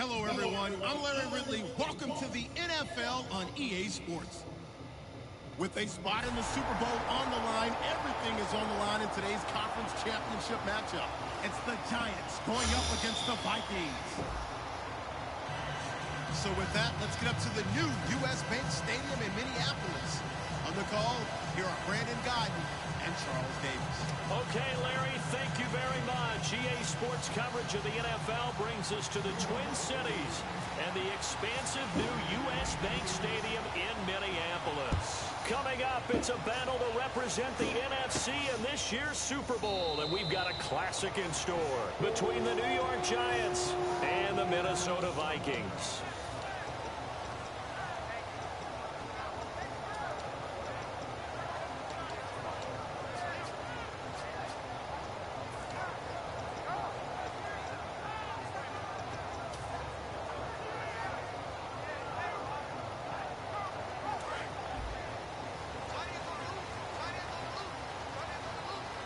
Hello, everyone. I'm Larry Ridley. Welcome to the NFL on EA Sports. With a spot in the Super Bowl on the line, everything is on the line in today's conference championship matchup. It's the Giants going up against the Vikings. So with that, let's get up to the new U.S. Bank Stadium in Minneapolis. On the call, here are Brandon Godden and Charles Davis. Okay, Larry, thank you very much. EA Sports coverage of the NFL brings us to the Twin Cities and the expansive new U.S. Bank Stadium in Minneapolis. Coming up, it's a battle to represent the NFC in this year's Super Bowl, and we've got a classic in store between the New York Giants and the Minnesota Vikings.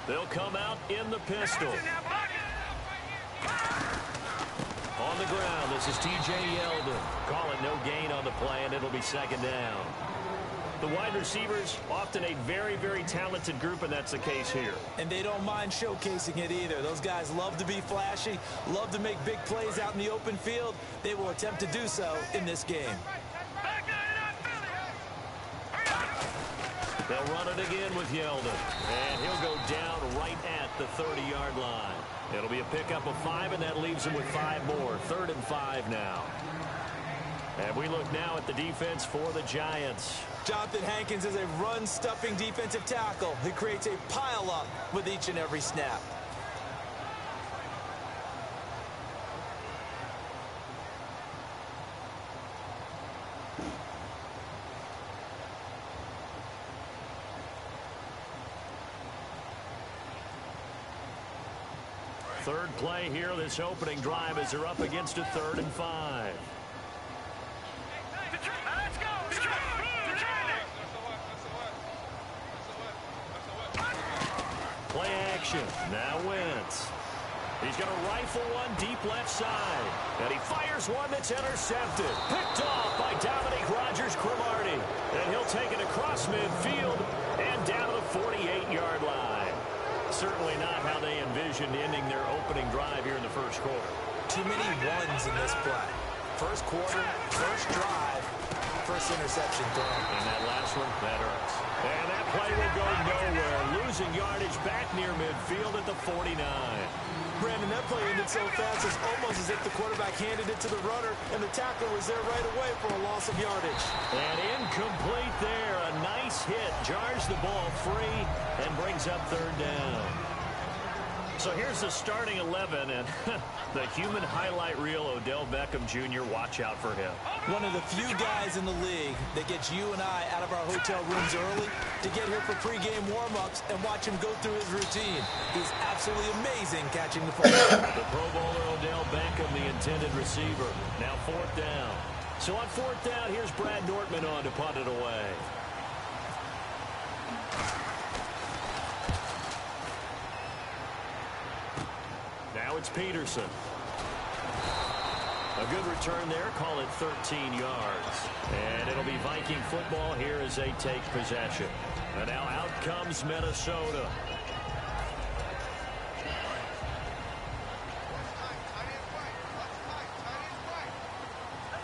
They'll come out in the pistol. On the ground, this is T.J. Yeldon. Call it no gain on the play, and it'll be second down. The wide receivers, often a very, very talented group, and that's the case here. And they don't mind showcasing it either. Those guys love to be flashy, love to make big plays out in the open field. They will attempt to do so in this game. They'll run it again with Yeldon. And he'll go down right at the 30-yard line. It'll be a pickup of 5, and that leaves him with 5 more. 3rd and 5 now. And we look now at the defense for the Giants. Jonathan Hankins is a run-stuffing defensive tackle who creates a pile-up with each and every snap. Third play here, this opening drive, as they're up against a 3rd and 5. Play action. Now Wentz. He's going to rifle one deep left side. And he fires one that's intercepted. Picked off by Dominique Rodgers-Cromartie. And he'll take it across midfield and down to the 48-yard line. Certainly not how they envisioned ending their opening drive here in the first quarter. Too many ones in this play. First quarter, first drive, first interception thrown. And that last one, that hurts. And that play will go nowhere. Losing yardage back near midfield at the 49. Brandon, that play ended so fast, it's almost as if the quarterback handed it to the runner, and the tackler was there right away for a loss of yardage. And incomplete there. A nice hit. Jars the ball free and brings up 3rd down. So here's the starting 11, and the human highlight reel, Odell Beckham Jr., watch out for him. One of the few guys in the league that gets you and I out of our hotel rooms early to get here for pregame warm-ups and watch him go through his routine. He's absolutely amazing catching the football. The Pro Bowler Odell Beckham, the intended receiver. Now 4th down. So on 4th down, here's Brad Nortman on to punt it away. Now it's Peterson. A good return there. Call it 13 yards. And it'll be Viking football here as they take possession. And now out comes Minnesota.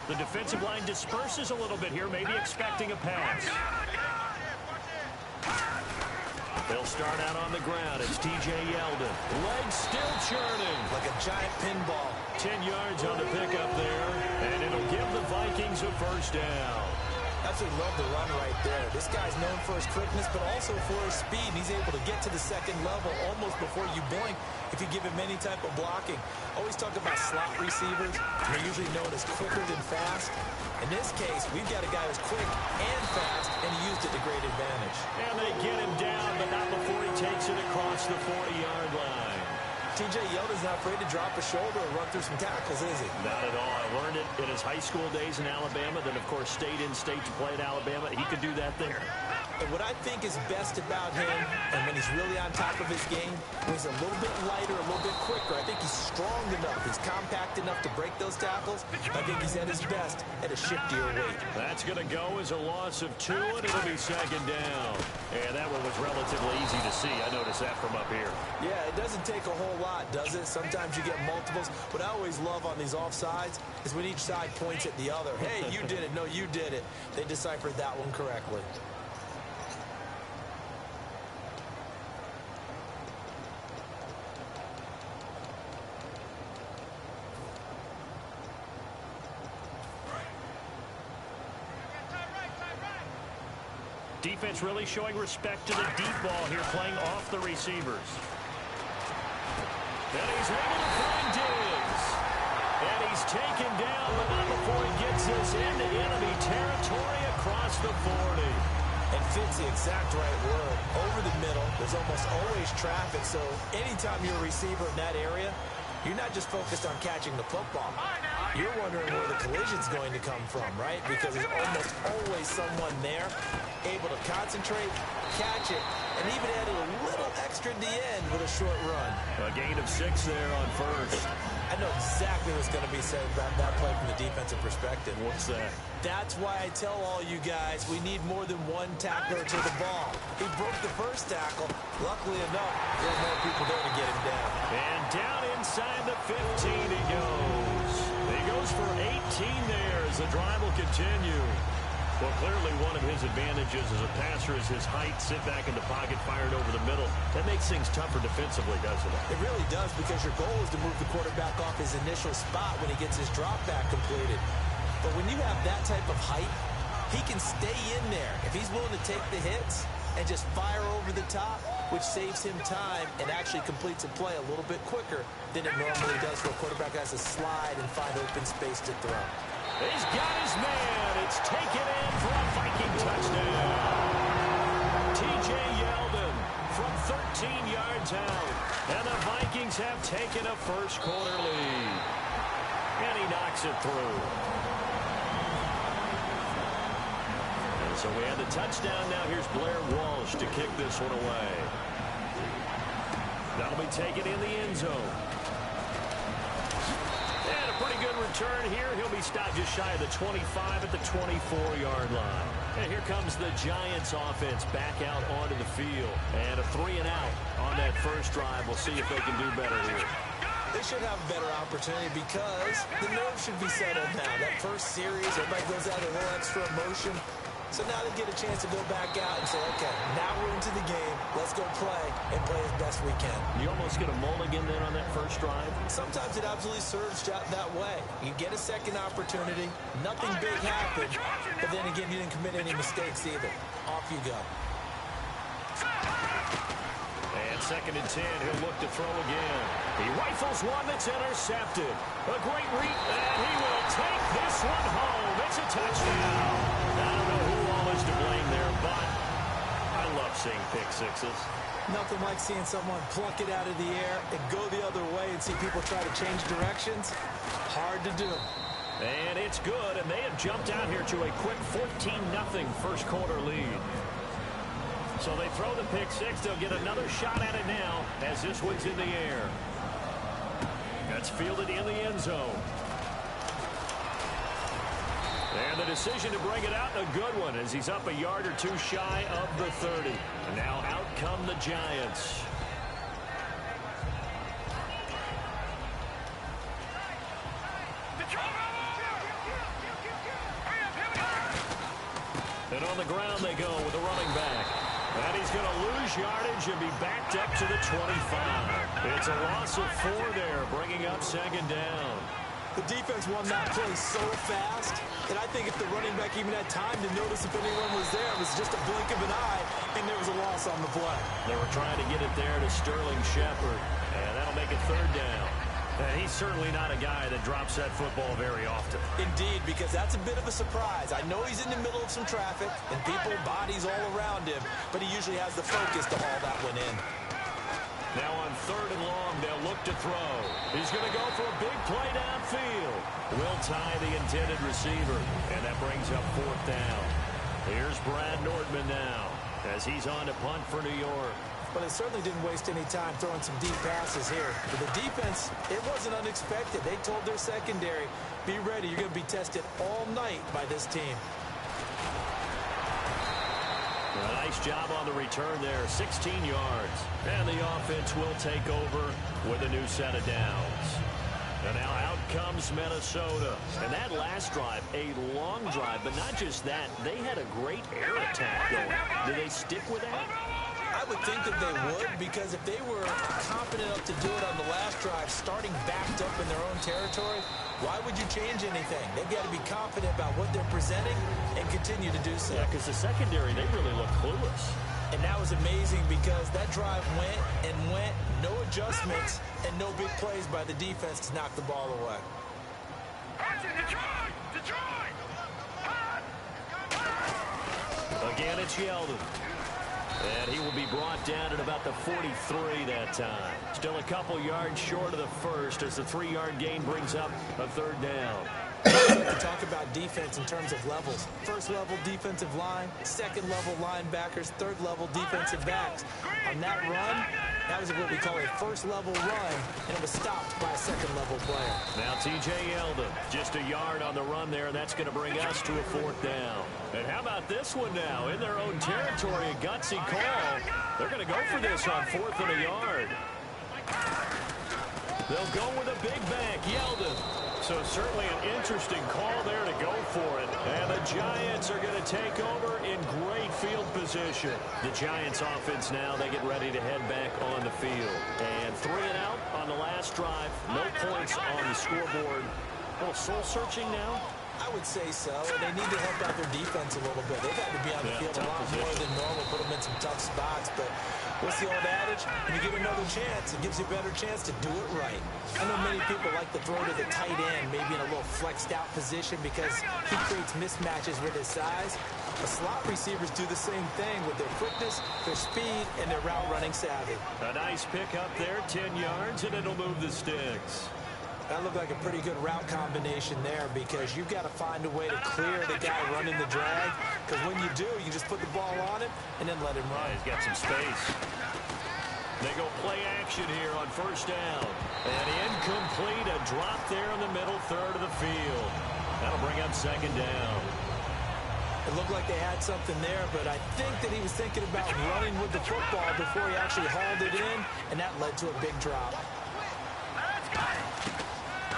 The defensive line disperses a little bit here, maybe expecting a pass. They'll start out on the ground. It's T.J. Yeldon. Legs still churning. Like a giant pinball. 10 yards on the pickup there. And it'll give the Vikings a 1st down. Absolutely love the run right there. This guy's known for his quickness, but also for his speed. And he's able to get to the 2nd level almost before you blink if you give him any type of blocking. Always talk about slot receivers. They're usually known as quicker than fast. In this case, we've got a guy who's quick and fast, and he used it to great advantage. And they get him down, but not before he takes it across the 40-yard line. T.J. Yeldon's not afraid to drop a shoulder or run through some tackles, is he? Not at all. I learned it in his high school days in Alabama, then, of course, stayed in state to play at Alabama. He could do that there. And what I think is best about him, and when he's really on top of his game, when he's a little bit lighter, a little bit quicker, I think he's strong enough, he's compact enough to break those tackles. I think he's at his best at a shiftier weight. That's going to go as a loss of 2, and it'll be second down. And that one was relatively easy to see. I noticed that from up here. Yeah, it doesn't take a whole lot, does it? Sometimes you get multiples. What I always love on these offsides is when each side points at the other. Hey, you did it. No, you did it. They deciphered that one correctly. Defense really showing respect to the deep ball here, playing off the receivers. And he's able to find Diggs. And he's taken down, but not before he gets this into enemy territory across the 40. And fits the exact right word. Over the middle, there's almost always traffic, so anytime you're a receiver in that area, you're not just focused on catching the football. You're wondering where the collision's going to come from, right? Because there's almost always someone there able to concentrate, catch it, and even add a little extra at the end with a short run. A gain of 6 there on first. I know exactly what's going to be said about that play from the defensive perspective. What's that? That's why I tell all you guys we need more than one tackler to the ball. He broke the first tackle. Luckily enough, there were more people there to get him down. And down inside the 15 he goes. He goes for 18 there as the drive will continue. Well, clearly one of his advantages as a passer is his height. Sit back in the pocket, fired over the middle. That makes things tougher defensively, doesn't it? It really does, because your goal is to move the quarterback off his initial spot when he gets his drop back completed. But when you have that type of height, he can stay in there. If he's willing to take the hits and just fire over the top, which saves him time and actually completes a play a little bit quicker than it normally does for a quarterback that has to slide and find open space to throw. He's got his man. It's taken in for a Viking touchdown. T.J. Yeldon from 13 yards out. And the Vikings have taken a first-quarter lead. And he knocks it through. And so we have the touchdown. Now here's Blair Walsh to kick this one away. That'll be taken in the end zone. Pretty good return here. He'll be stopped just shy of the 25 at the 24-yard line. And here comes the Giants offense back out onto the field. And a 3-and-out on that first drive. We'll see if they can do better here. They should have a better opportunity because the nerves should be settled now. That first series, everybody goes out with a little extra emotion. So now they get a chance to go back out and say, okay, now we're into the game. Let's go play and play as best we can. You almost get a mulligan then on that first drive? Sometimes it absolutely serves that way. You get a second opportunity. Nothing big happened. But then again, you didn't commit any mistakes either. Off you go. And 2nd and 10, he'll look to throw again. He rifles one that's intercepted. A great read, and he will take this one home. It's a touchdown. I don't know who all is to blame there, but I love seeing pick sixes. Nothing like seeing someone pluck it out of the air and go the other way and see people try to change directions. Hard to do. And it's good, and they have jumped out here to a quick 14-0 first-quarter lead. So they throw the pick six. They'll get another shot at it now as this one's in the air. That's fielded in the end zone. And the decision to bring it out, a good one, as he's up a yard or two shy of the 30. And now out come the Giants. And on the ground they go with a running back. And he's going to lose yardage and be backed up to the 25. It's a loss of 4 there, bringing up 2nd down. The defense won that play so fast that I think if the running back even had time to notice if anyone was there, it was just a blink of an eye, and there was a loss on the play. They were trying to get it there to Sterling Shepard, and that'll make it 3rd down. And he's certainly not a guy that drops that football very often. Indeed, because that's a bit of a surprise. I know he's in the middle of some traffic, and people, bodies all around him, but he usually has the focus to haul that one in. Now on 3rd and long, they'll look to throw. He's going to go for a big play downfield. Will tie the intended receiver, and that brings up 4th down. Here's Brad Nordman now as he's on to punt for New York. but it certainly didn't waste any time throwing some deep passes here. For the defense, it wasn't unexpected. They told their secondary, be ready, you're going to be tested all night by this team. A nice job on the return there, 16 yards. And the offense will take over with a new set of downs. And now out comes Minnesota. And that last drive, a long drive, but not just that. They had a great air attack going. Do they stick with that? I would think that they would, because if they were confident enough to do it on the last drive, starting backed up in their own territory, why would you change anything? They've got to be confident about what they're presenting and continue to do so. Yeah, because the secondary, they really look clueless. And that was amazing because that drive went and went, no adjustments, and no big plays by the defense to knock the ball away. Again, it's Yeldon. And he will be brought down at about the 43 that time. Still a couple yards short of the first as the 3-yard gain brings up a third down. To talk about defense in terms of levels. First level defensive line, second level linebackers, third level defensive backs. On that run, that was what we call a first level run, and it was stopped by a second level player. Now TJ Yeldon, just a yard on the run there, and that's going to bring us to a 4th down. And how about this one now? In their own territory, a gutsy call. They're going to go for this on 4th and a yard. They'll go with a big back, Yeldon. So certainly an interesting call there to go for it. And the Giants are going to take over in great field position. The Giants offense now, they get ready to head back on the field. And 3 and out on the last drive. No points on the scoreboard. A little soul-searching now. I would say so. They need to help out their defense a little bit. They've had to be on the field a lot more than normal, put them in some tough spots. But what's the old adage? When you give another chance, it gives you a better chance to do it right. I know many people like to throw to the tight end, maybe in a little flexed out position because he creates mismatches with his size. The slot receivers do the same thing with their quickness, their speed, and their route running savvy. A nice pick up there, 10 yards, and it'll move the sticks. That looked like a pretty good route combination there because you've got to find a way to clear the guy running the drag, because when you do, you just put the ball on him and then let him run. Yeah, he's got some space. They go play action here on 1st down. And incomplete, a drop there in the middle third of the field. That'll bring up 2nd down. It looked like they had something there, but I think that he was thinking about running with the football before he actually hauled it in, and that led to a big drop.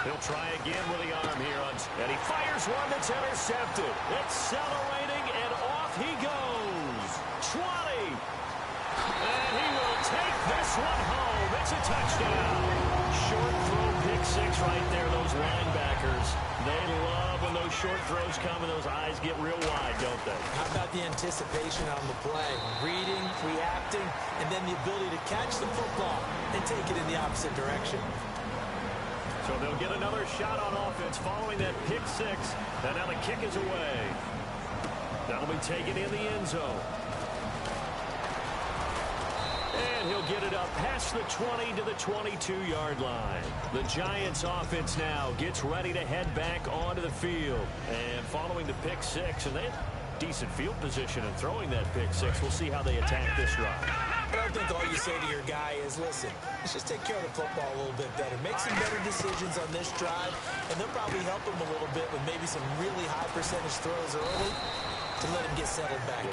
He'll try again with the arm here, and he fires one that's intercepted. Accelerating, and off he goes. 20. And he will take this one home. It's a touchdown. Short throw, pick 6 right there. Those linebackers, they love when those short throws come and those eyes get real wide, don't they? How about the anticipation on the play? Reading, reacting, and then the ability to catch the football and take it in the opposite direction. So they'll get another shot on offense following that pick 6. And now the kick is away. That'll be taken in the end zone. And he'll get it up past the 20 to the 22-yard line. The Giants offense now gets ready to head back onto the field. And following the pick 6, and they had decent field position in throwing that pick 6. We'll see how they attack this drive. I don't think all you say to your guy is, listen, let's just take care of the football a little bit better. Make some better decisions on this drive, and they'll probably help him a little bit with maybe some really high percentage throws early to let him get settled back.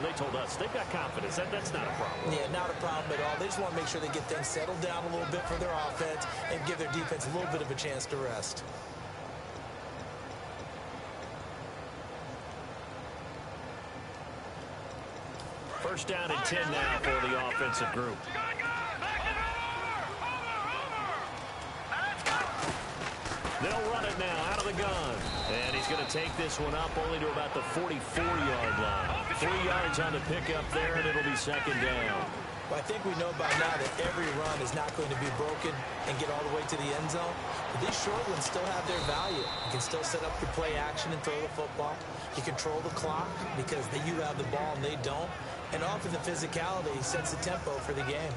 They told us they've got confidence. That's not a problem. Yeah, not a problem at all. They just want to make sure they get things settled down a little bit for their offense and give their defense a little bit of a chance to rest. First down and 10 now for the offensive group. They'll run it now out of the gun. And he's going to take this one up only to about the 44-yard line. 3 yards on the pickup there, and it'll be 2nd down. Well, I think we know by now that every run is not going to be broken and get all the way to the end zone. But these short ones still have their value. You can still set up your play action and throw the football. You control the clock because you have the ball and they don't. And often the physicality sets the tempo for the game.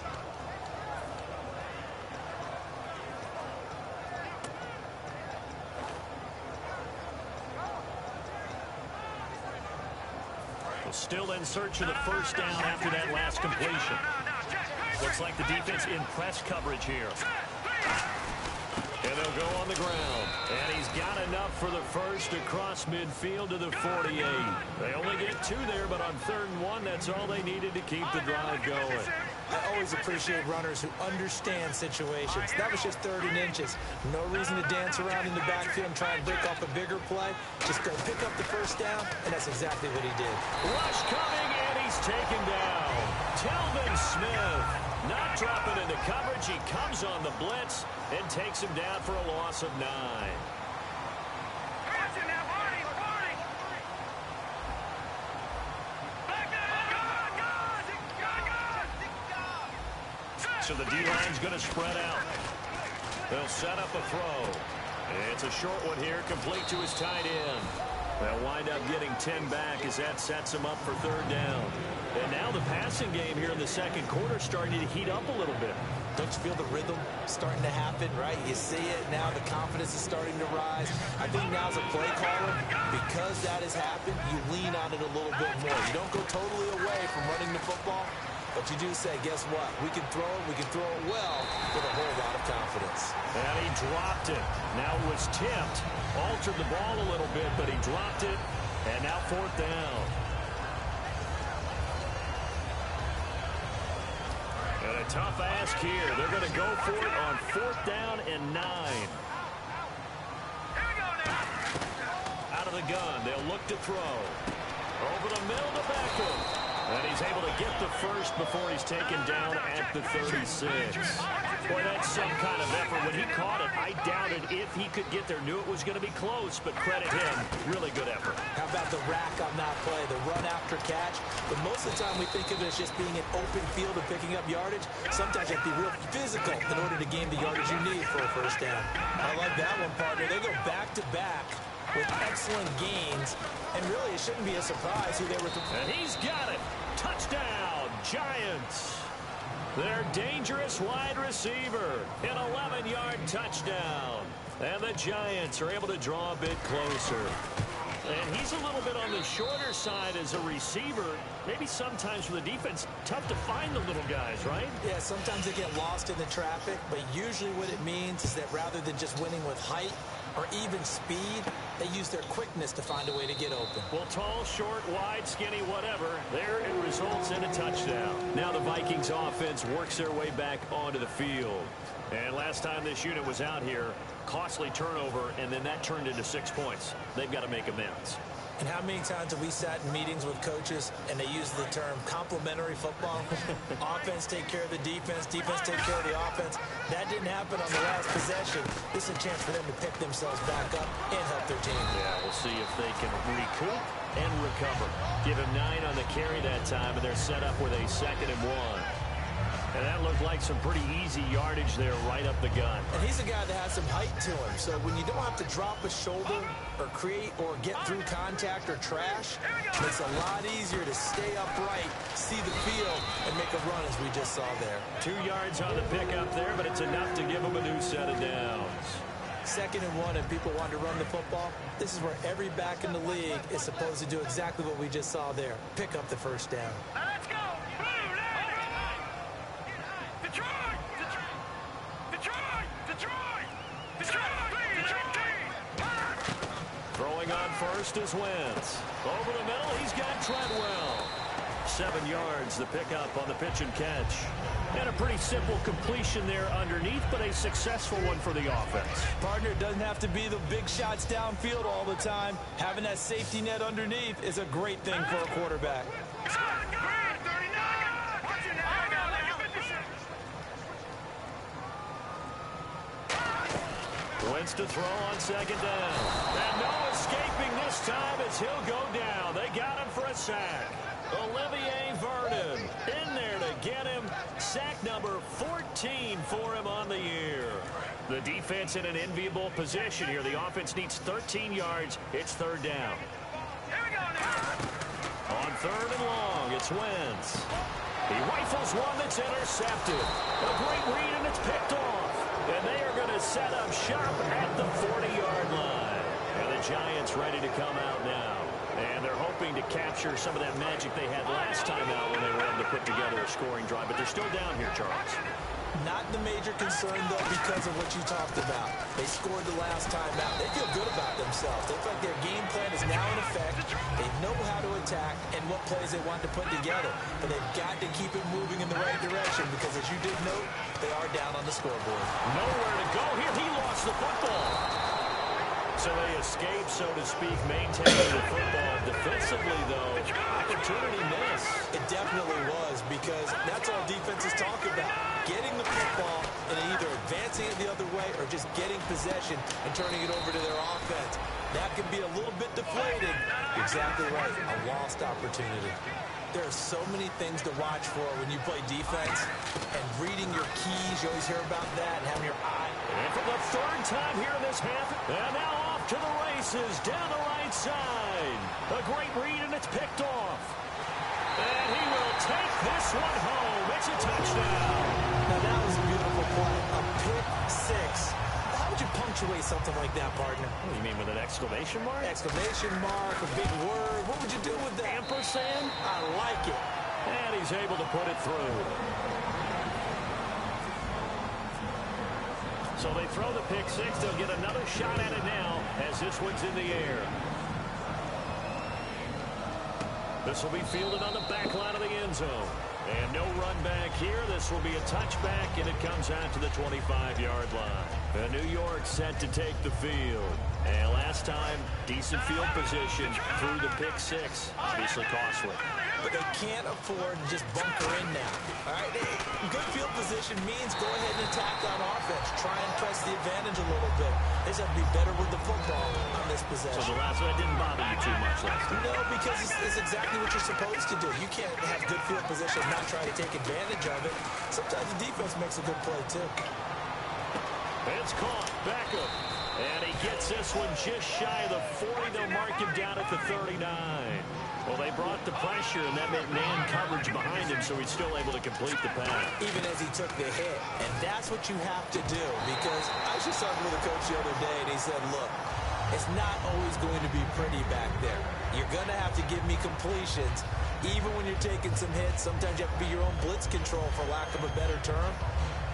still in search of the first down after that last completion. Looks like the defense in press coverage here. And they'll go on the ground. And he's got enough for the first across midfield to the 48. They only get 2 there, but on 3rd and 1, that's all they needed to keep the drive going. I always appreciate runners who understand situations. That was just 30 inches. No reason to dance around in the backfield and try and break off a bigger play. Just go pick up the first down, and that's exactly what he did. Rush coming, and he's taken down. Telvin Smith not dropping into coverage. He comes on the blitz and takes him down for a loss of 9. So the D-line's going to spread out. They'll set up a throw. It's a short one here, complete to his tight end. They'll wind up getting 10 back as that sets him up for 3rd down. And now the passing game here in the second quarter starting to heat up a little bit. Don't you feel the rhythm starting to happen, right? You see it now. The confidence is starting to rise. I think now as a play caller, because that has happened, you lean on it a little bit more. You don't go totally away from running the football, but you do say, guess what? We can throw it well with a whole lot of confidence. And he dropped it. Now it was tipped. Altered the ball a little bit, but he dropped it. And now 4th down. And a tough ask here. They're going to go for it on 4th down and 9. Out of the gun. They'll look to throw. Over the middle to Beckham. And he's able to get the first before he's taken down at the 36. Boy, that's some kind of effort. When he caught it, I doubted if he could get there. Knew it was going to be close, but credit him. Really good effort. How about the rack on that play, the run after catch? But most of the time we think of it as just being an open field and picking up yardage. Sometimes you have to be real physical in order to gain the yardage you need for a first down. I like that one, partner. They go back-to-back with excellent gains, and really it shouldn't be a surprise who they were. And he's got it. Touchdown, Giants. Their dangerous wide receiver, an 11-yard touchdown. And the Giants are able to draw a bit closer. And he's a little bit on the shorter side as a receiver. Maybe sometimes for the defense, tough to find the little guys, right? Yeah, sometimes they get lost in the traffic, but usually what it means is that rather than just winning with height or even speed, they use their quickness to find a way to get open. Well, tall, short, wide, skinny, whatever, there it results in a touchdown. Now the Vikings offense works their way back onto the field. And last time this unit was out here, costly turnover, and then that turned into 6 points. They've got to make amends. And how many times have we sat in meetings with coaches and they use the term complementary football? Offense take care of the defense, defense take care of the offense. That didn't happen on the last possession. This is a chance for them to pick themselves back up and help their team. Yeah, we'll see if they can recoup and recover. Give him 9 on the carry that time, and they're set up with a 2nd and 1. And that looked like some pretty easy yardage there right up the gut. And he's a guy that has some height to him. So when you don't have to drop a shoulder or create or get through contact or trash, it makes it a lot easier to stay upright, see the field, and make a run as we just saw there. 2 yards on the pickup there, but it's enough to give him a new set of downs. 2nd and 1 and people want to run the football. This is where every back in the league is supposed to do exactly what we just saw there. Pick up the first down. Let's go! Throwing on first is Wentz. Over the middle, he's got Treadwell. 7 yards, the pickup on the pitch and catch. And a pretty simple completion there underneath, but a successful one for the offense. Partner, it doesn't have to be the big shots downfield all the time. Having that safety net underneath is a great thing for a quarterback. Wentz to throw on 2nd down. And no escaping this time as he'll go down. They got him for a sack. Olivier Vernon in there to get him. Sack number 14 for him on the year. The defense in an enviable position here. The offense needs 13 yards. It's 3rd down. On 3rd and long, it's Wentz. He rifles one that's intercepted. A great read, and it's picked off. And they are going to set up shop at the 40-yard line. And the Giants ready to come out now. And they're hoping to capture some of that magic they had last time out when they were able to put together a scoring drive. But they're still down here, Charles. Not the major concern, though, because of what you talked about. They scored the last time out. They feel good about themselves. They feel like their game plan is now in effect. They know how to attack and what plays they want to put together. But they've got to keep it moving in the right direction because, as you did note, they are down on the scoreboard. Nowhere to go here. He lost the football. So they escape, so to speak, maintaining the football. Defensively, though, opportunity miss. It definitely was, because that's all defenses talk about. Getting the football and either advancing it the other way or just getting possession and turning it over to their offense. That can be a little bit deflating. You're exactly right, a lost opportunity. There are so many things to watch for when you play defense, and reading your keys, you always hear about that, and having your eye. And for the third time here in this half, and now off to the races down the right side. A great read, and it's picked off. And he will take this one home. It's a touchdown. Now that was a beautiful play, a pick six. How would you punctuate something like that, partner? What do you mean, with an exclamation mark? Exclamation mark, a big word. What would you do with that? Ampersand? I like it. And he's able to put it through. So they throw the pick six. They'll get another shot at it now as this one's in the air. This will be fielded on the back line of the end zone. And no run back here. This will be a touchback, and it comes out to the 25-yard line. New York set to take the field. And last time, decent field position through the pick six. Obviously costly. But they can't afford to just bunker in now. All right, good field position means go ahead and attack on offense. Try and press the advantage a little bit. They just have to be better with the football on this possession. So the last one didn't bother you too much last time? No, because it's exactly what you're supposed to do. You can't have good field position and not try to take advantage of it. Sometimes the defense makes a good play, too. It's caught. Backup. And he gets this one just shy of the 40. They'll mark him down at the 39. Well, they brought the pressure, and that meant man coverage behind him, so he's still able to complete the pass. Even as he took the hit. And that's what you have to do, because I was just talking with a coach the other day, and he said, look, it's not always going to be pretty back there. You're going to have to give me completions. Even when you're taking some hits, sometimes you have to be your own blitz control, for lack of a better term.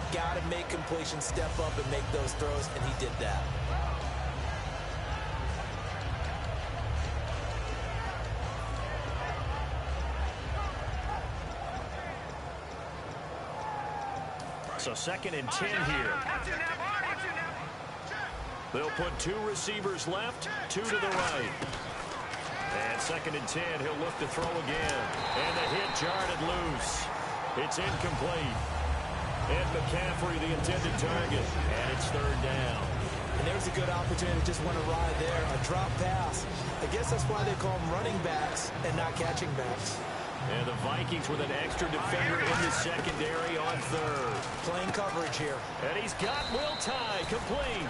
Got to make completions, step up, and make those throws, and he did that. So 2nd and 10 here. They'll put 2 receivers left, 2 to the right. And 2nd and 10, he'll look to throw again. And the hit jarred it loose. It's incomplete. Ed McCaffrey, the intended target. And it's 3rd down. And there's a good opportunity to just want to ride there. A drop pass. I guess that's why they call them running backs and not catching backs. And the Vikings with an extra defender in the secondary on 3rd. Playing coverage here. And he's got Will Tye complete.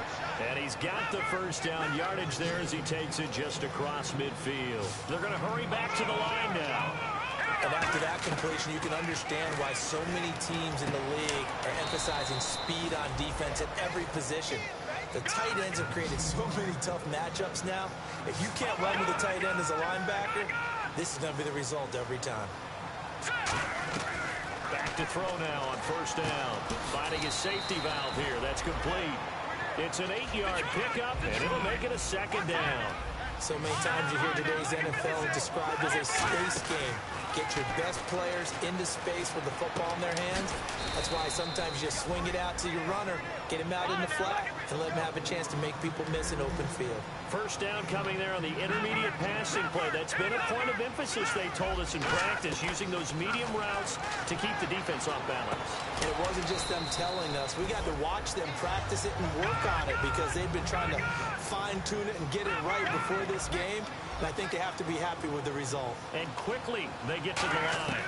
And he's got the first down yardage there as he takes it just across midfield. They're going to hurry back to the line now. And after that completion, you can understand why so many teams in the league are emphasizing speed on defense at every position. The tight ends have created so many tough matchups now. If you can't run with a tight end as a linebacker, this is going to be the result every time. Back to throw now on 1st down. Finding his safety valve here. That's complete. It's an 8-yard pickup, and it'll make it a 2nd down. So many times you hear today's NFL described as a space game. Get your best players into space with the football in their hands. That's why sometimes you just swing it out to your runner, get him out in the flat, and let him have a chance to make people miss an open field. 1st down coming there on the intermediate passing play. That's been a point of emphasis, they told us in practice, using those medium routes to keep the defense off balance. And it wasn't just them telling us. We got to watch them practice it and work on it, because they've been trying to fine-tune it and get it right before this game. And I think they have to be happy with the result. And quickly, they get to the line.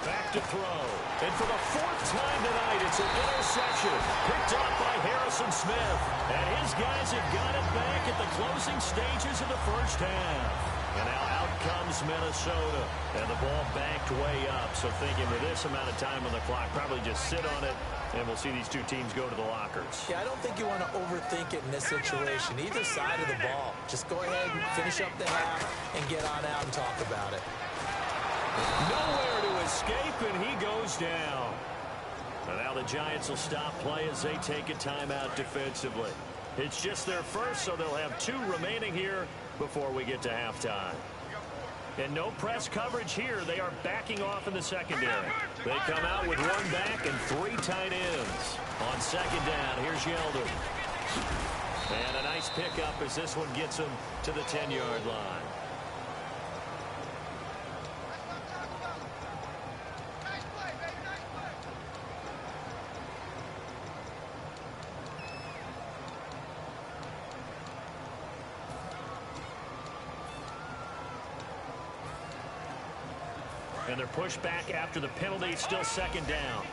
Back to throw. And for the 4th time tonight, it's an interception. Picked up by Harrison Smith. And his guys have got it back at the closing stages of the 1st half. And now out comes Minnesota. And the ball backed way up. So thinking with this amount of time on the clock, probably just sit on it And we'll see these two teams go to the lockers. Yeah, I don't think you want to overthink it in this situation. Either side of the ball. Just go ahead and finish up the half and get on out and talk about it. Nowhere to escape, and he goes down. And now the Giants will stop play as they take a timeout defensively. It's just their first, so they'll have 2 remaining here before we get to halftime. And no press coverage here. They are backing off in the secondary. They come out with 1 back and 3 tight ends. On second down, here's Yeldon. And a nice pickup as this one gets him to the 10-yard line. And they're pushed back after the penalty. Still second down.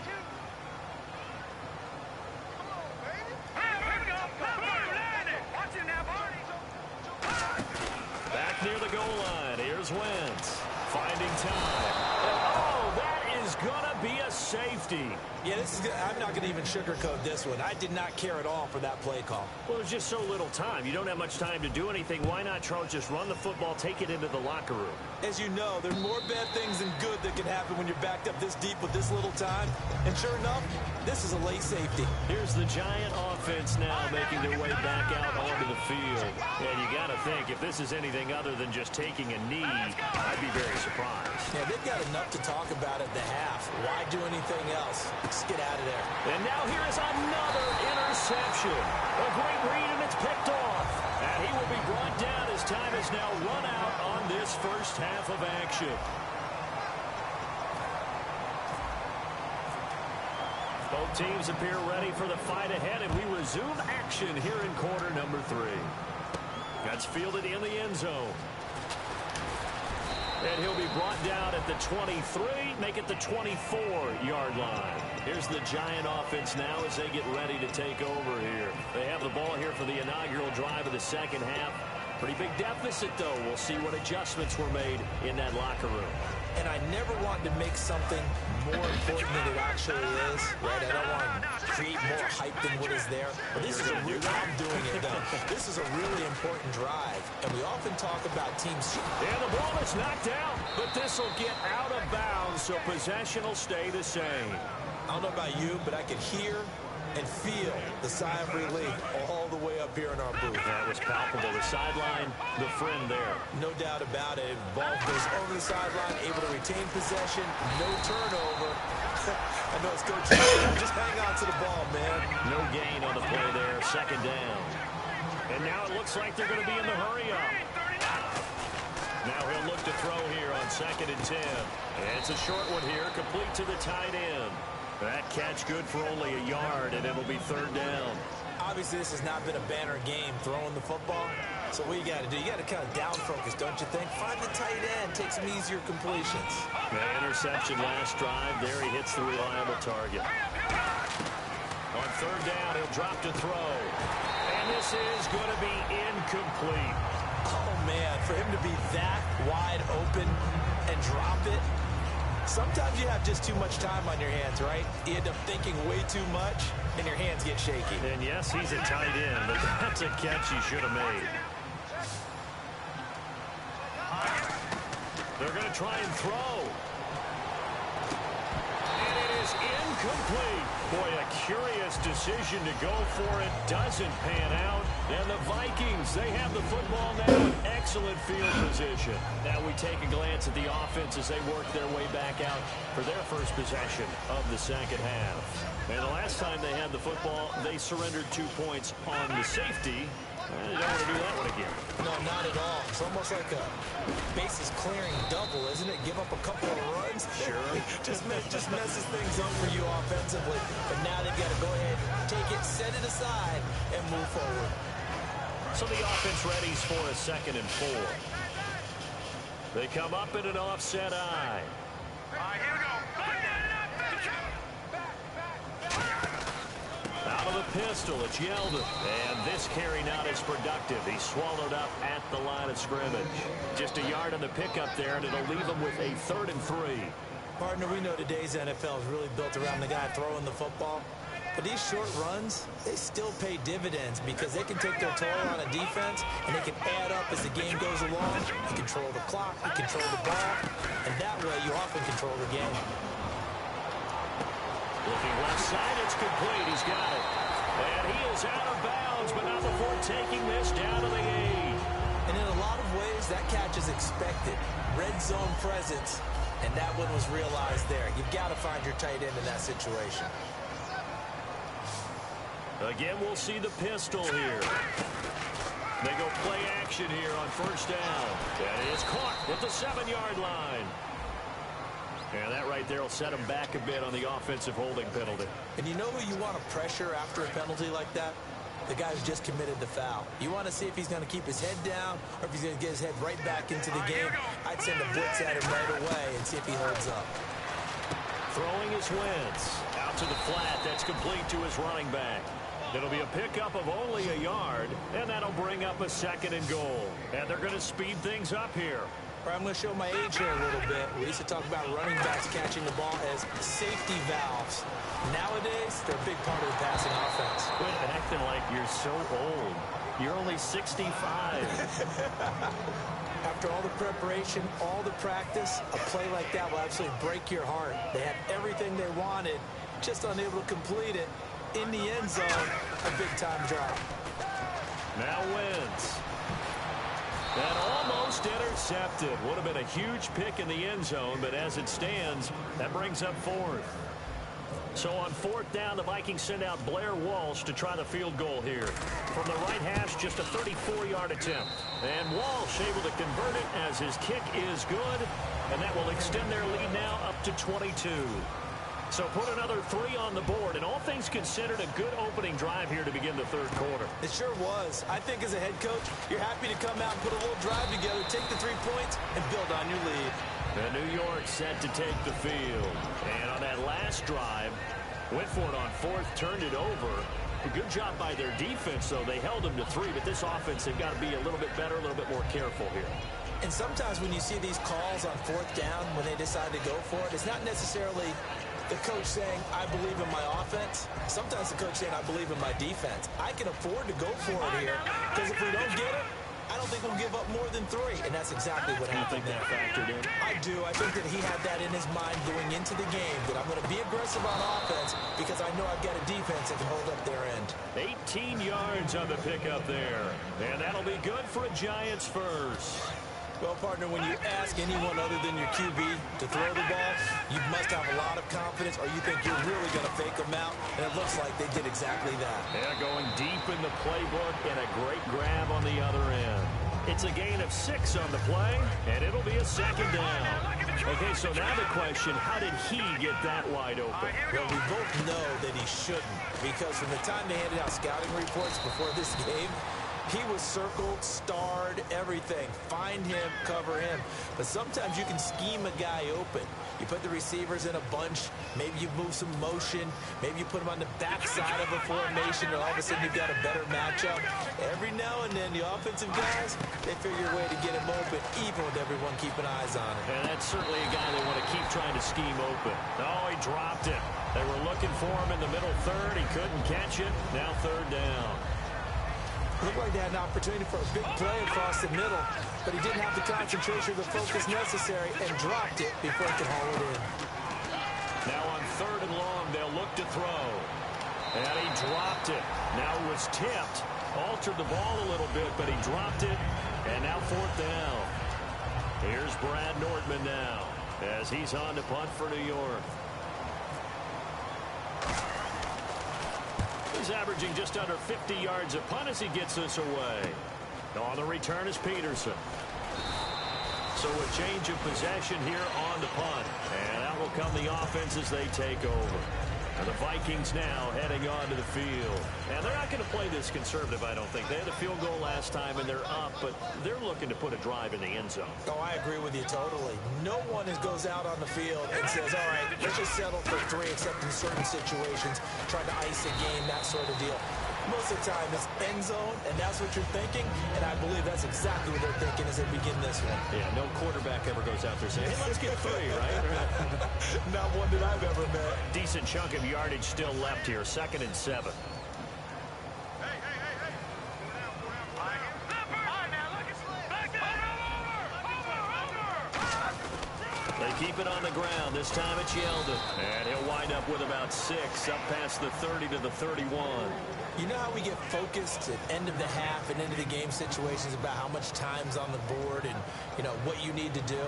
Back near the goal line. Here's Wentz. Finding time. Oh, that is going to be a safety. Yeah, I'm not going to even sugarcoat this one. I did not care at all for that play call. Well, there's just so little time. You don't have much time to do anything. Why not, Charles, just run the football, take it into the locker room? As you know, there's more bad things than good that can happen when you're backed up this deep with this little time. And sure enough, this is a late safety. Here's the Giant offense now making their way back out onto the field. And you got to think, if this is anything other than just taking a knee, I'd be very surprised. Yeah, they've got enough to talk about at the half. Why do anything else? Just get out of there. And now here is another interception. A great read, and it's picked off. And he will be brought down as time is now run out on this first half of action. Both teams appear ready for the fight ahead, and we resume action here in quarter number 3. That's fielded in the end zone. And he'll be brought down at the 23, make it the 24-yard line. Here's the Giant offense now as they get ready to take over here. They have the ball here for the inaugural drive of the second half. Pretty big deficit, though. We'll see what adjustments were made in that locker room. And I never wanted to make something more important than it actually is, right? I don't want to create more hype than what is there. But this is a really, I'm doing it, though. This is a really important drive. And we often talk about teams. And the ball is knocked out, but this will get out of bounds, so possession will stay the same. I don't know about you, but I can hear and feel the sigh of relief all the way up here in our booth. That was palpable. The sideline, the friend there. No doubt about it. Ball goes over the sideline, able to retain possession, no turnover. I know it's Coach. Just hang on to the ball, man. No gain on the play there. Second down. And now it looks like they're going to be in the hurry-up. Now he'll look to throw here on 2nd and 10. And it's a short one here, complete to the tight end. That catch good for only a yard, and it'll be 3rd down. Obviously, this has not been a banner game throwing the football. So what you got to do, you got to kind of down focus, don't you think? Find the tight end, take some easier completions. The interception last drive. There he hits the reliable target. On 3rd down, he'll drop to throw. And this is going to be incomplete. Oh, man, for him to be that wide open and drop it. Sometimes you have just too much time on your hands, right? You end up thinking way too much, and your hands get shaky. And yes, he's a tight end, but that's a catch he should have made. They're going to try and throw. And it is incomplete. Boy, a curious decision to go for it. Doesn't pan out. And the Vikings, they have the football now in excellent field position. Now we take a glance at the offense as they work their way back out for their first possession of the second half. And the last time they had the football, they surrendered 2 points on the safety. They don't want to do that one again. No, not at all. It's almost like a bases clearing double, isn't it? Give up a couple of runs. Sure. just messes things up for you offensively. But now they've got to go ahead, take it, set it aside, and move forward. So the offense readies for a 2nd and 4. They come up in an offset eye. Here we go. Out of the pistol, it's Yeldon. And this carry not as productive. He's swallowed up at the line of scrimmage. Just a yard on the pickup there, and it'll leave him with a 3rd and 3. Partner, we know today's NFL is really built around the guy throwing the football. But these short runs, they still pay dividends because they can take their toll on a defense and they can add up as the game goes along. You control the clock, you control the ball, and that way you often control the game. Looking left side, it's complete. He's got it. And he is out of bounds, but not before taking this down to the 8. And in a lot of ways, that catch is expected. Red zone presence, and that one was realized there. You've got to find your tight end in that situation. Again, we'll see the pistol here. They go play action here on first down. That is caught at the 7-yard line. And that right there will set him back a bit on the offensive holding penalty. And you know who you want to pressure after a penalty like that? The guy who just committed the foul. You want to see if he's going to keep his head down or if he's going to get his head right back into the game. I'd send a blitz at him right away and see if he holds up. Throwing his Wentz out to the flat. That's complete to his running back. It'll be a pickup of only a yard, and that'll bring up a 2nd and goal. And they're going to speed things up here. I'm going to show my age here a little bit. We used to talk about running backs catching the ball as safety valves. Nowadays, they're a big part of the passing offense. Quit acting like you're so old. You're only 65. After all the preparation, all the practice, a play like that will absolutely break your heart. They had everything they wanted, just unable to complete it. In the end zone, a big-time drop. Now Wentz. That almost intercepted. Would have been a huge pick in the end zone, but as it stands, that brings up 4th. So on 4th down, the Vikings send out Blair Walsh to try the field goal here. From the right hash, just a 34-yard attempt. And Walsh able to convert it as his kick is good, and that will extend their lead now up to 22. So put another 3 on the board, and all things considered, a good opening drive here to begin the 3rd quarter. It sure was. I think as a head coach, you're happy to come out and put a little drive together, take the 3 points, and build on your lead. And New York set to take the field. And on that last drive, went for it on 4th, turned it over. A good job by their defense, though. They held them to 3, but this offense, they've got to be a little bit better, a little bit more careful here. And sometimes when you see these calls on 4th down, when they decide to go for it, it's not necessarily the coach saying, I believe in my offense. Sometimes the coach saying, I believe in my defense. I can afford to go for it here because if we don't get it, I don't think we'll give up more than 3. And that's exactly what happened there. You think that factored in? I do. I think that he had that in his mind going into the game, that I'm going to be aggressive on offense because I know I've got a defense that can hold up their end. 18 yards on the pickup there. And that'll be good for a Giants first. Well, partner, when you ask anyone other than your QB to throw the ball, you must have a lot of confidence or you think you're really going to fake them out, and it looks like they did exactly that. Yeah, going deep in the playbook and a great grab on the other end. It's a gain of 6 on the play, and it'll be a 2nd down. Okay, so now the question, how did he get that wide open? Well, we both know that he shouldn't, because from the time they handed out scouting reports before this game, he was circled, starred, everything. Find him, cover him. But sometimes you can scheme a guy open. You put the receivers in a bunch. Maybe you move some motion. Maybe you put them on the backside of a formation, and all of a sudden you've got a better matchup. Every now and then, the offensive guys, they figure a way to get him open, even with everyone keeping eyes on him. And that's certainly a guy they want to keep trying to scheme open. Oh, he dropped it. They were looking for him in the middle 3rd. He couldn't catch it. Now 3rd down. Looked like they had an opportunity for a big play across the middle, but he didn't have the concentration or the focus necessary and dropped it before he could haul it in. Now on 3rd and long, they'll look to throw. And he dropped it. Now it was tipped. Altered the ball a little bit, but he dropped it. And now 4th down. Here's Brad Nordman now as he's on to punt for New York. He's averaging just under 50 yards a punt as he gets this away. On the return is Peterson. So a change of possession here on the punt. And out will come the offense as they take over. And the Vikings now heading on to the field. And they're not going to play this conservative, I don't think. They had a field goal last time, and they're up, but they're looking to put a drive in the end zone. Oh, I agree with you totally. No one goes out on the field and says, all right, let's just settle for 3, except in certain situations, trying to ice a game, that sort of deal. Most of the time, it's end zone, and that's what you're thinking, and I believe that's exactly what they're thinking as they begin this one. Yeah, no quarterback ever goes out there saying, hey, let's get 3, right? Not one that I've ever met. Decent chunk of yardage still left here, 2nd and 7. They keep it on the ground. This time it's Yeldon. And he'll wind up with about 6, up past the 30 to the 31. You know how we get focused at end of the half and into the game situations about how much time's on the board and, you know, what you need to do?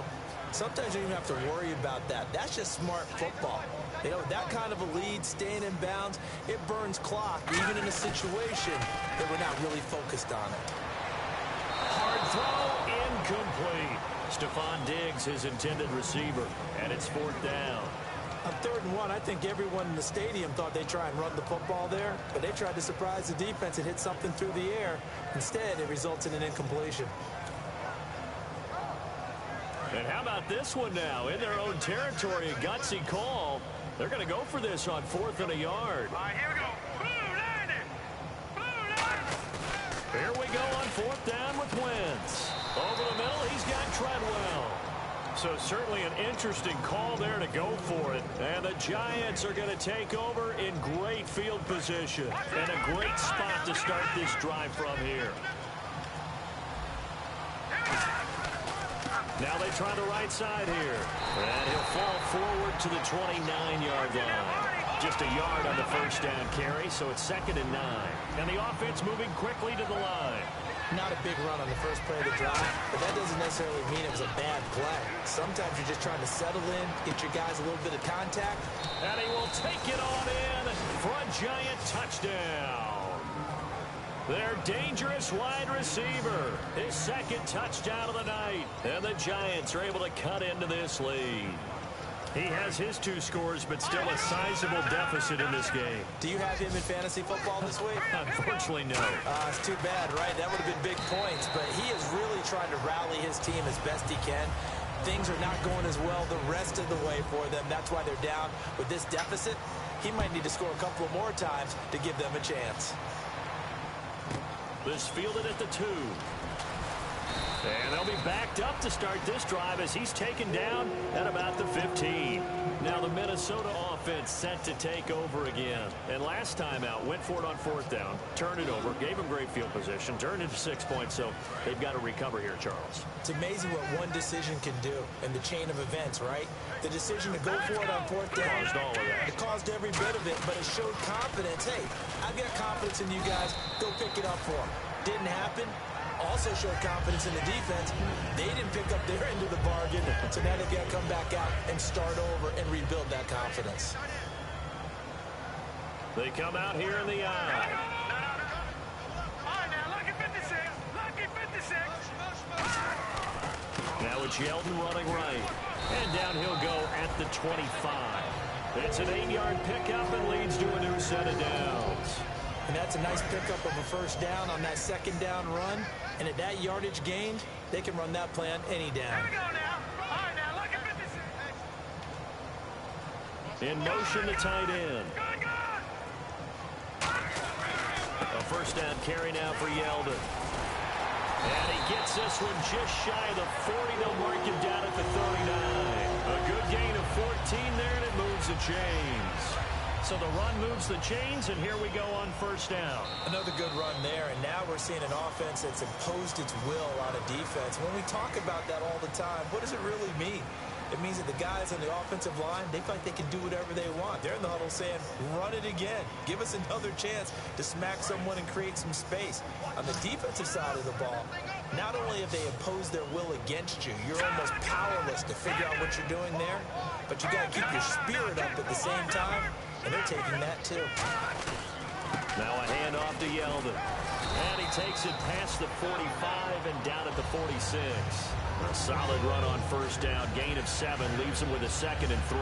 Sometimes you don't even have to worry about that. That's just smart football. You know, that kind of a lead, staying in bounds, it burns clock, even in a situation that we're not really focused on it. Hard throw, incomplete. Stephon Diggs, his intended receiver, and it's 4th down. On 3rd and 1, I think everyone in the stadium thought they'd try and run the football there, but they tried to surprise the defense and hit something through the air. Instead, it results in an incompletion. And how about this one now? In their own territory, a gutsy call. They're going to go for this on 4th and a yard. All right, here we go. Blue 90. Blue 90. Here we go on 4th down with Wentz. Over the middle, he's got Treadwell. So certainly an interesting call there to go for it. And the Giants are going to take over in great field position. And a great spot to start this drive from here. Now they try the right side here. And he'll fall forward to the 29-yard line. Just a yard on the 1st down carry, so it's 2nd and 9. And the offense moving quickly to the line. Not a big run on the first play of the drive, but that doesn't necessarily mean it was a bad play. Sometimes you're just trying to settle in, get your guys a little bit of contact. And he will take it on in for a Giant touchdown. Their dangerous wide receiver, his 2nd touchdown of the night. And the Giants are able to cut into this lead. He has his 2 scores, but still a sizable deficit in this game. Do you have him in fantasy football this week? Unfortunately, no. It's too bad, right? That would have been big points, but he is really trying to rally his team as best he can. Things are not going as well the rest of the way for them. That's why they're down with this deficit. He might need to score a couple of more times to give them a chance. This fielded at the 2. And they'll be backed up to start this drive as he's taken down at about the 15. Now the Minnesota offense set to take over again. And last time out, went for it on 4th down, turned it over, gave him great field position, turned it to 6 points, so they've got to recover here, Charles. It's amazing what one decision can do in the chain of events, right? The decision to go for it on 4th down. Caused all of that. It caused every bit of it, but it showed confidence. Hey, I've got confidence in you guys. Go pick it up for them. Didn't happen. Also showed confidence in the defense. They didn't pick up their end of the bargain, so now they've got to come back out and start over and rebuild that confidence. They come out here in the eye. All right, now, lucky 56. Lucky 56. Now it's Yeldon running right. And down he'll go at the 25. It's an 8-yard pickup and leads to a new set of downs. And that's a nice pickup of a 1st down on that 2nd down run. And at that yardage gained, they can run that play on any down. Here we go now. All right, now, lucky 56. In motion to tight end. Good, good. A 1st down carry now for Yeldon. And he gets this one just shy of the 40. They'll mark him down at the 39. A good gain of 14 there, and it moves the chains. So the run moves the chains, and here we go on 1st down. Another good run there, and now we're seeing an offense that's imposed its will on a defense. When we talk about that all the time, what does it really mean? It means that the guys on the offensive line, they feel like they can do whatever they want. They're in the huddle saying, run it again. Give us another chance to smack someone and create some space. On the defensive side of the ball, not only have they imposed their will against you, you're almost powerless to figure out what you're doing there, but you got to keep your spirit up at the same time. And they're taking that, too. Now a handoff to Yeldon. And he takes it past the 45 and down at the 46. A solid run on 1st down. Gain of 7 leaves him with a 2nd and 3.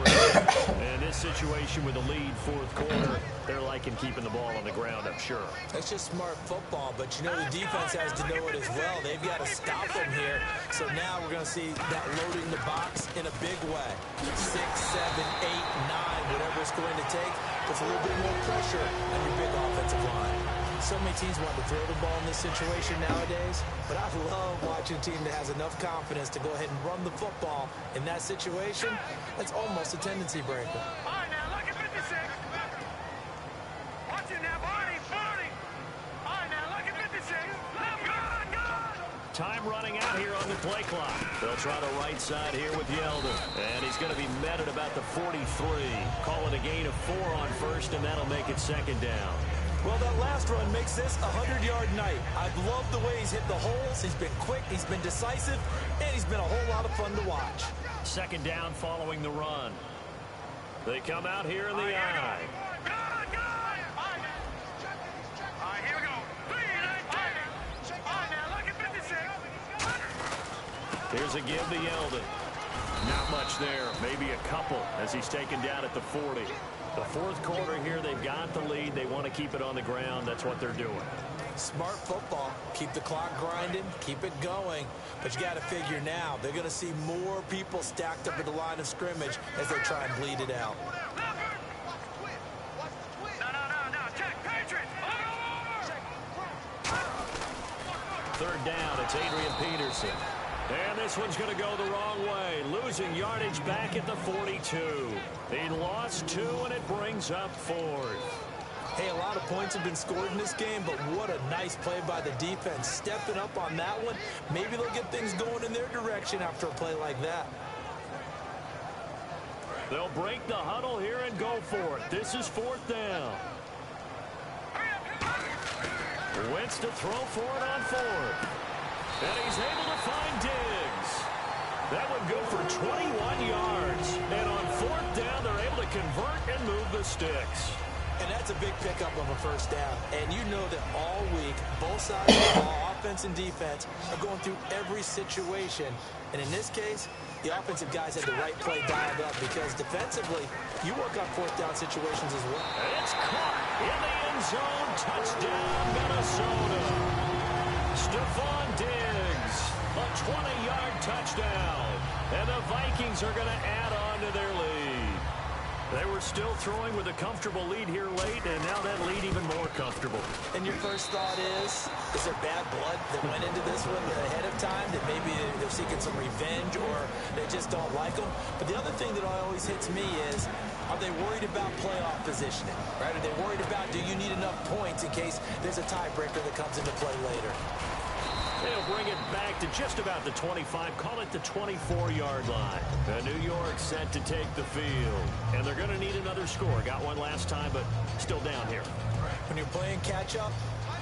And this situation with the lead 4th quarter, they're liking keeping the ball on the ground, I'm sure. That's just smart football, but you know the defense has to know it as well. They've got to stop them here. So now we're going to see that loading the box in a big way. 6, 7, 8, 9, whatever it's going to take, puts a little bit more pressure on your big offensive line. So many teams want to throw the ball in this situation nowadays, but I love watching a team that has enough confidence to go ahead and run the football. In that situation, that's almost a tendency breaker. All right, now, look at 56. Watch it now, Barney, Barney. All right, now, look at 56. Good. Time running out here on the play clock. They'll try the right side here with Yeldon. And he's going to be met at about the 43. Call it a gain of 4 on first, and that'll make it second down. Well, that last run makes this a 100-yard night. I've loved the way he's hit the holes. He's been quick, he's been decisive, and he's been a whole lot of fun to watch. Second down following the run. They come out here in the eye. Good. All right, here we go. All right, now, look at 56. Here's a give to Yeldon. Not much there, maybe a couple as he's taken down at the 40. The fourth quarter here, they've got the lead. They want to keep it on the ground. That's what they're doing. Smart football. Keep the clock grinding, keep it going. But you got to figure now, they're going to see more people stacked up at the line of scrimmage as they try and bleed it out. No. Check. Patriots. Third down, it's Adrian Peterson. And this one's going to go the wrong way. Losing yardage back at the 42. He lost 2, and it brings up 4th. Hey, a lot of points have been scored in this game, but what a nice play by the defense. Stepping up on that one. Maybe they'll get things going in their direction after a play like that. They'll break the huddle here and go for it. This is 4th down. Wentz to throw for it on 4th. And he's able to find Diggs. That would go for 21 yards. And on 4th down, they're able to convert and move the sticks. And that's a big pickup of a first down. And you know that all week, both sides of the ball, offense and defense, are going through every situation. And in this case, the offensive guys had the right play dialed up because defensively, you work on 4th down situations as well. It's caught in the end zone. Touchdown, Minnesota. Stephon Diggs, a 20-yard touchdown. And the Vikings are going to add on to their lead. They were still throwing with a comfortable lead here late, and now that lead even more comfortable. And your first thought is there bad blood that went into this one ahead of time, that maybe they're seeking some revenge or they just don't like them? But the other thing that always hits me is, are they worried about playoff positioning? Right? Are they worried about, do you need enough points in case there's a tiebreaker that comes into play later? They'll bring it back to just about the 25, call it the 24-yard line. New York set to take the field. And they're going to need another score. Got one last time, but still down here. When you're playing catch-up,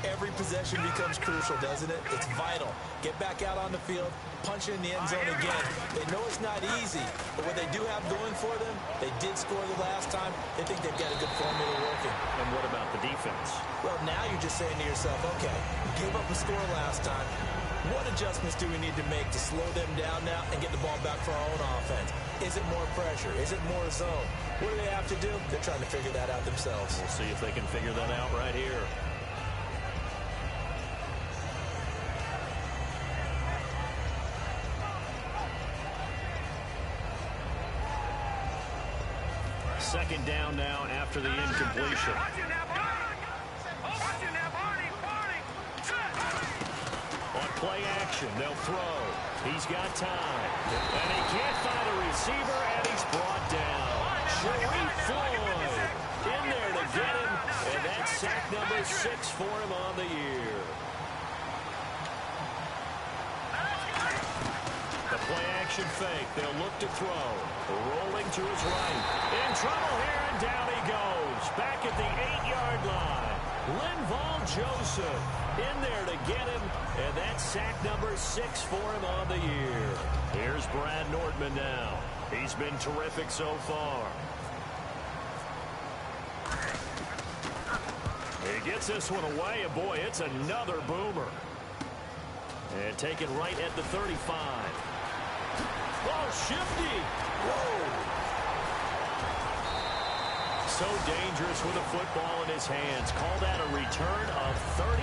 every possession becomes crucial, doesn't it? It's vital. Get back out on the field, punch it in the end zone again. They know it's not easy, but what they do have going for them, they did score the last time. They think they've got a good formula working. And what about the defense? Well, now you're just saying to yourself, okay, we gave up a score last time. What adjustments do we need to make to slow them down now and get the ball back for our own offense? Is it more pressure? Is it more zone? What do they have to do? They're trying to figure that out themselves. We'll see if they can figure that out right here. Second down now after the incompletion. On play action, they'll throw. He's got time. And he can't find a receiver, and he's brought down. Sharif Floyd in there to get him, and that's sack number 6 for him on the year. The play action fake. They'll look to throw. Rolling to his right. In trouble here, and down he goes. Back at the 8-yard line. Linval Joseph in there to get him, and that's sack number 6 for him on the year. Here's Brad Nordman now. He's been terrific so far. He gets this one away, and boy, it's another boomer. And taken right at the 35. Oh, shifty. Whoa. So dangerous with a football in his hands. Call that a return of 38.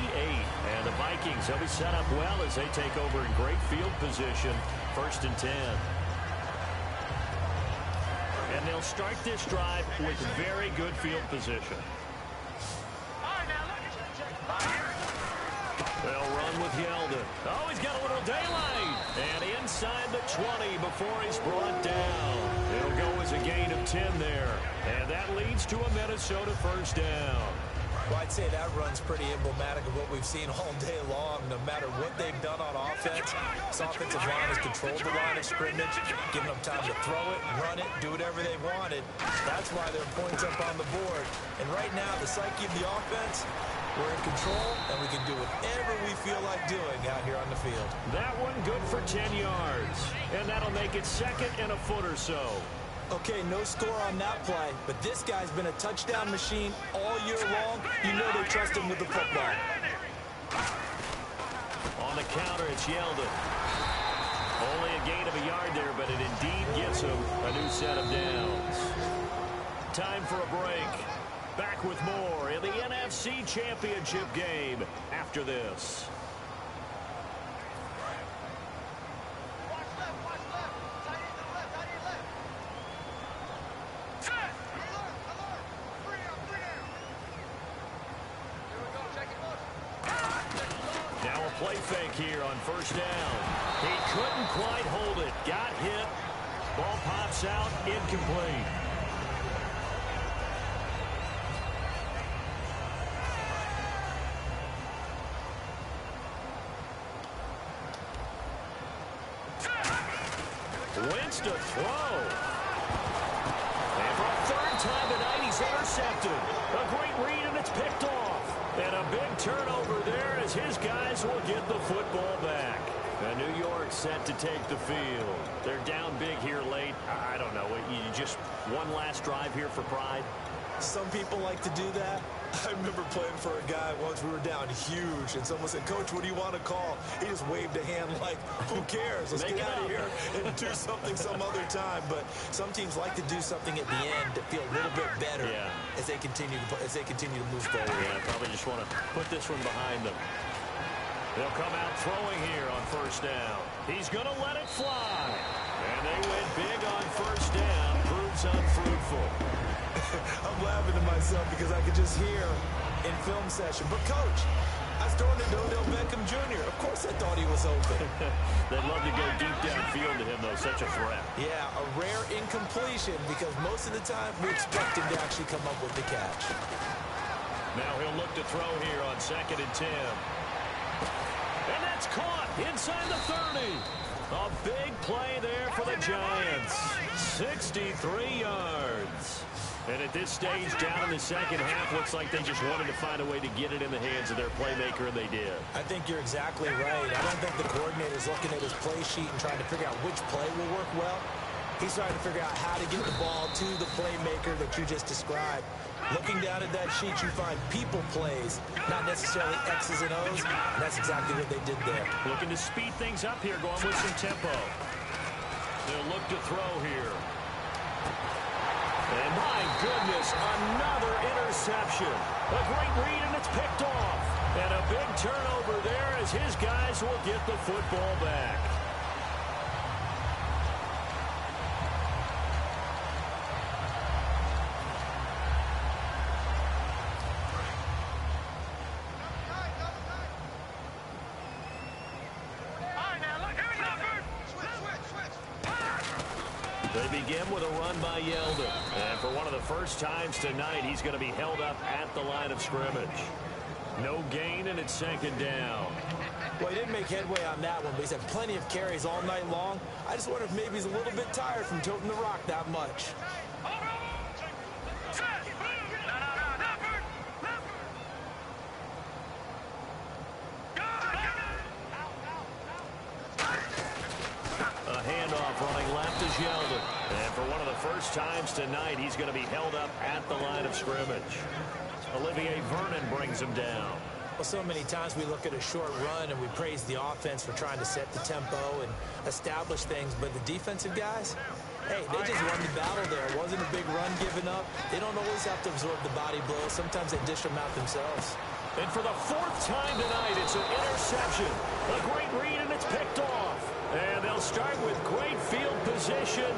And the Vikings, they'll be set up well as they take over in great field position. 1st and 10. And they'll start this drive with very good field position. All right, now look at with Yeldon. Oh, he's got a little daylight. And inside the 20 before he's brought down. It'll go as a gain of 10 there. And that leads to a Minnesota first down. Well, I'd say that run's pretty emblematic of what we've seen all day long. No matter what they've done on offense, this offensive line has controlled the line of scrimmage, given them time to throw it, run it, do whatever they wanted. That's why there are points up on the board. And right now, the psyche of the offense, we're in control, and we can do whatever we feel like doing out here on the field. That one good for 10 yards. And that'll make it second and a foot or so. Okay, no score on that play, but this guy's been a touchdown machine all year long. You know they trust him with the football. On the counter, it's Yeldon. Only a gain of a yard there, but it indeed gives him a new set of downs. Time for a break. Back with more in the NFC Championship game after this. Play fake here on first down. He couldn't quite hold it. Got hit. Ball pops out. Incomplete. Wentz to throw. And for a third time tonight, he's intercepted. A great read, and it's picked off. And a big turnover there as his guys will get the football back. And New York set to take the field. They're down big here late. I don't know. You just one last drive here for pride? Some people like to do that. I remember playing for a guy once. We were down huge, and someone said, "Coach, what do you want to call?" He just waved a hand like, "Who cares? Let's get out of here and do something some other time." But some teams like to do something at the end to feel a little bit better as they continue to move forward. Yeah, probably just want to put this one behind them. They'll come out throwing here on first down. He's going to let it fly. And they went big on first down. Proves unfruitful. I'm laughing to myself because I could just hear in film session. But, Coach, I was throwing to Odell Beckham Jr. Of course I thought he was open. They'd love to go deep downfield to him, though. Such a threat. Yeah, a rare incompletion because most of the time we expect him to actually come up with the catch. Now he'll look to throw here on 2nd and 10. And that's caught inside the 30. A big play there for the Giants. 63 yards. And at this stage, down in the second half, looks like they just wanted to find a way to get it in the hands of their playmaker, and they did. I think you're exactly right. I don't think the coordinator's looking at his play sheet and trying to figure out which play will work well. He's trying to figure out how to get the ball to the playmaker that you just described. Looking down at that sheet, you find people plays, not necessarily X's and O's, and that's exactly what they did there. Looking to speed things up here, going with some tempo. They'll look to throw here. And my goodness, another interception. A great read, and it's picked off. And a big turnover there as his guys will get the football back. They begin with a run by Yeldon. And for one of the first times tonight, he's going to be held up at the line of scrimmage. No gain, and it's 2nd down. Well, he didn't make headway on that one, but he's had plenty of carries all night long. I just wonder if maybe he's a little bit tired from toting the rock that much. Running left is Yeldon. And for one of the first times tonight, he's going to be held up at the line of scrimmage. Olivier Vernon brings him down. Well, so many times we look at a short run and we praise the offense for trying to set the tempo and establish things, but the defensive guys, hey, they just won the battle there. It wasn't a big run given up. They don't always have to absorb the body blows. Sometimes they dish them out themselves. And for the 4th time tonight, it's an interception. A great read, and it's picked off. And they'll start with great field position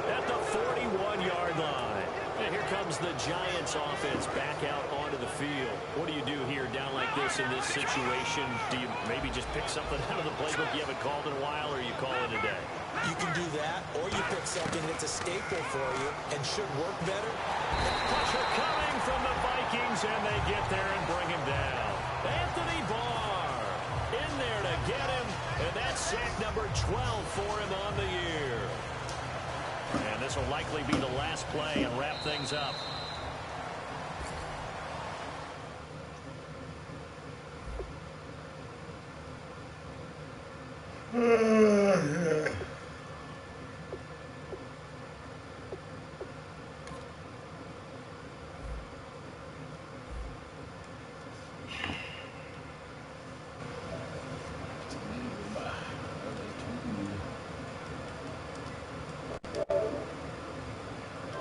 at the 41-yard line. And here comes the Giants offense back out onto the field. What do you do here down like this in this situation? Do you maybe just pick something out of the playbook you haven't called in a while, or you call it a day? You can do that, or you pick something that's a staple for you and should work better. Pressure coming from the Vikings, and they get there and bring him down. Anthony Barr in there to get him, and that's sack number 12 for him on the year. And this will likely be the last play and wrap things up.